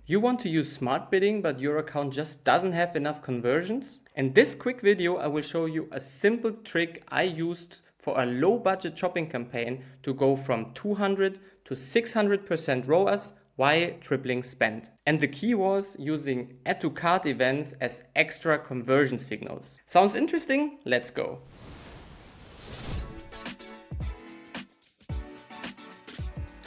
You want to use smart bidding, but your account just doesn't have enough conversions? In this quick video, I will show you a simple trick I used for a low budget shopping campaign to go from 200 to 600% ROAS while tripling spend. And the key was using add to cart events as extra conversion signals. Sounds interesting? Let's go.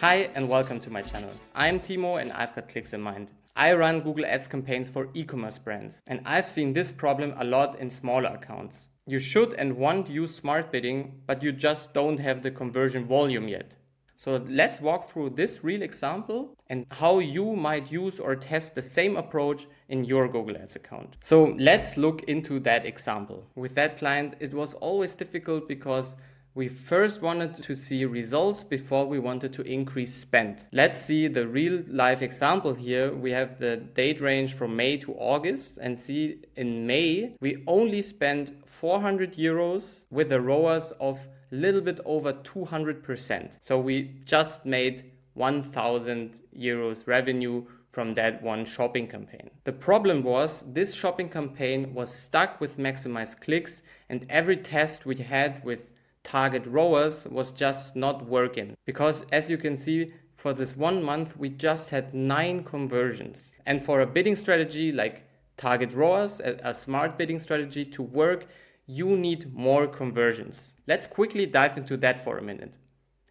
Hi and welcome to my channel. I'm Timo and I've got clicks in mind. I run Google Ads campaigns for e-commerce brands and I've seen this problem a lot in smaller accounts. You should and want to use smart bidding, but you just don't have the conversion volume yet. So let's walk through this real example and how you might use or test the same approach in your Google Ads account. So let's look into that example. With that client, it was always difficult because we first wanted to see results before we wanted to increase spend. Let's see the real life example here. We have the date range from May to August and see in May, we only spent 400 euros with a ROAS of a little bit over 200%. So we just made 1,000 euros revenue from that one shopping campaign. The problem was this shopping campaign was stuck with maximized clicks and every test we had with target ROAS was just not working because, as you can see, for this 1 month we just had 9 conversions. And for a bidding strategy like target ROAS, a smart bidding strategy to work, you need more conversions. Let's quickly dive into that for a minute.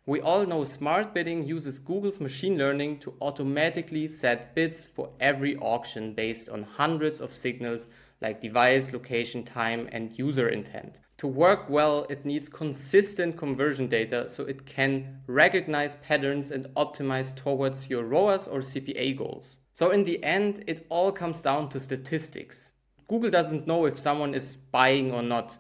We all know smart bidding uses Google's machine learning to automatically set bids for every auction based on hundreds of signals like device, location, time, and user intent. To work well, it needs consistent conversion data so it can recognize patterns and optimize towards your ROAS or CPA goals. So in the end, it all comes down to statistics. Google doesn't know if someone is buying or not.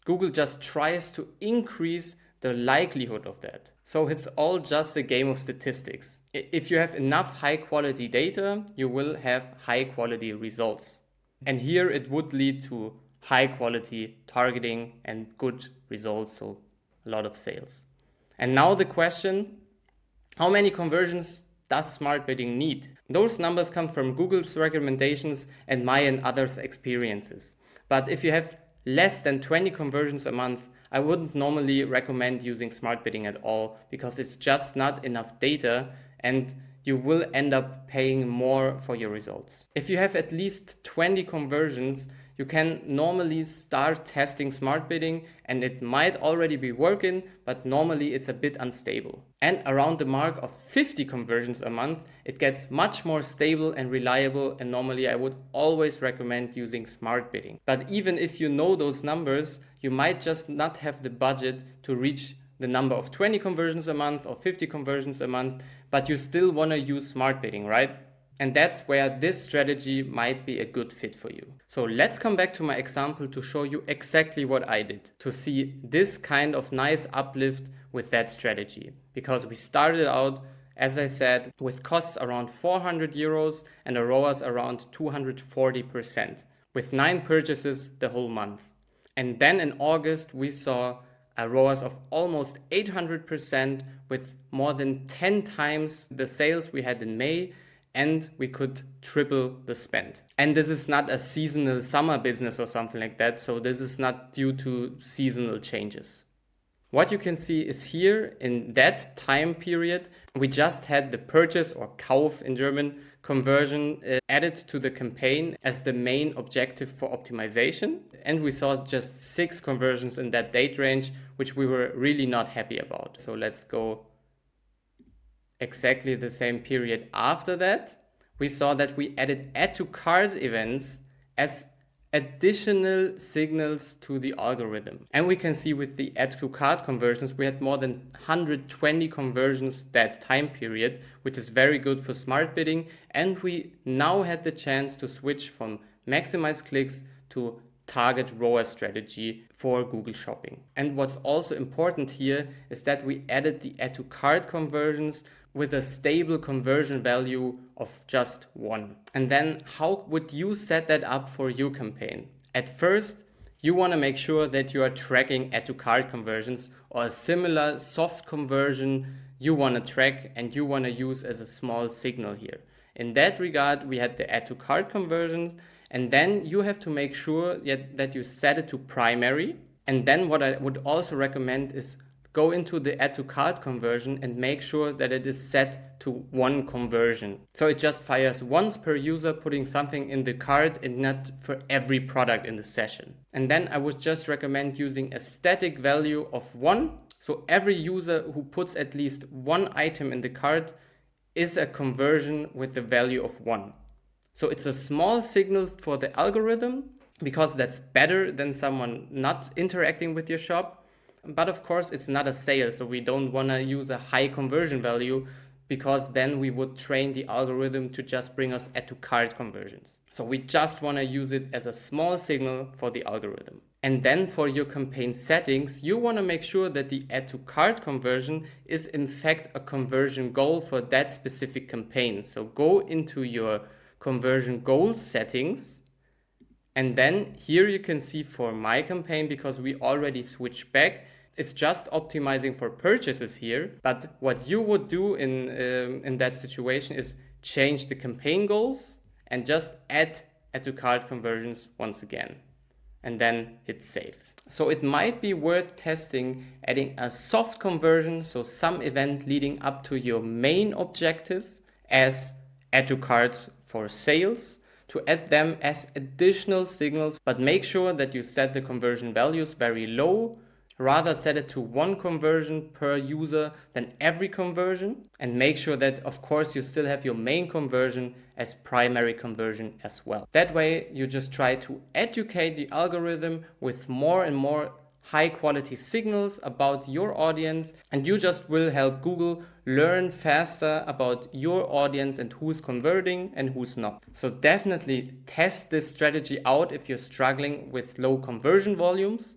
Google just tries to increase the likelihood of that. So it's all just a game of statistics. If you have enough high quality data, you will have high quality results. And here it would lead to high quality targeting and good results, so a lot of sales. And now the question, how many conversions does smart bidding need? Those numbers come from Google's recommendations and my and others' experiences. But if you have less than 20 conversions a month, I wouldn't normally recommend using smart bidding at all because it's just not enough data and you will end up paying more for your results. If you have at least 20 conversions, you can normally start testing smart bidding and it might already be working, but normally it's a bit unstable. And around the mark of 50 conversions a month, it gets much more stable and reliable, and normally I would always recommend using smart bidding. But even if you know those numbers, you might just not have the budget to reach the number of 20 conversions a month or 50 conversions a month, but you still want to use smart bidding, right? And that's where this strategy might be a good fit for you. So let's come back to my example to show you exactly what I did to see this kind of nice uplift with that strategy. Because we started out, as I said, with costs around 400 euros and a ROAS around 240% with 9 purchases the whole month. And then in August, we saw a ROAS of almost 800% with more than 10 times the sales we had in May, and we could triple the spend. And this is not a seasonal summer business or something like that, so this is not due to seasonal changes. What you can see is here in that time period, we just had the purchase or Kauf in German conversion added to the campaign as the main objective for optimization. And we saw just 6 conversions in that date range, which we were really not happy about. So let's go exactly the same period after that. We saw that we added add to cart events as additional signals to the algorithm. And we can see with the add to cart conversions, we had more than 120 conversions that time period, which is very good for smart bidding. And we now had the chance to switch from maximize clicks to target ROAS strategy for Google Shopping. And what's also important here is that we added the add to cart conversions with a stable conversion value of just 1. And then how would you set that up for your campaign? At first, you want to make sure that you are tracking add to cart conversions or a similar soft conversion you want to track and you want to use as a small signal here. in that regard, we had the add to cart conversions. And then you have to make sure that you set it to primary. And then what I would also recommend is go into the add to cart conversion and make sure that it is set to one conversion. So it just fires once per user putting something in the cart and not for every product in the session. And then I would just recommend using a static value of 1. So every user who puts at least one item in the cart is a conversion with the value of 1. So it's a small signal for the algorithm because that's better than someone not interacting with your shop. But of course, it's not a sale, so we don't want to use a high conversion value because then we would train the algorithm to just bring us add to cart conversions. So we just want to use it as a small signal for the algorithm. And then for your campaign settings, you want to make sure that the add to cart conversion is in fact a conversion goal for that specific campaign. So go into your conversion goal settings. And then here you can see for my campaign, because we already switched back, it's just optimizing for purchases here. But what you would do in that situation is change the campaign goals and just add to cart conversions once again. And then hit save. So it might be worth testing adding a soft conversion, so some event leading up to your main objective as add to cart for sales, to add them as additional signals, but make sure that you set the conversion values very low. Rather set it to one conversion per user than every conversion, and make sure that of course you still have your main conversion as primary conversion as well. That way you just try to educate the algorithm with more and more high quality signals about your audience, and you just will help Google learn faster about your audience and who's converting and who's not. So definitely test this strategy out if you're struggling with low conversion volumes.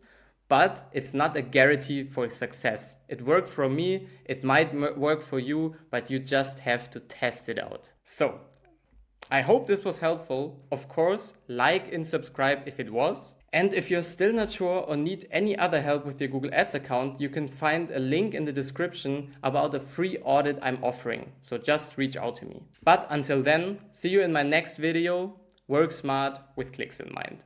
But it's not a guarantee for success. It worked for me, it might work for you, but you just have to test it out. So, I hope this was helpful. Of course, like and subscribe if it was. And if you're still not sure or need any other help with your Google Ads account, you can find a link in the description about a free audit I'm offering. So just reach out to me. But until then, see you in my next video. Work smart with clicks in mind.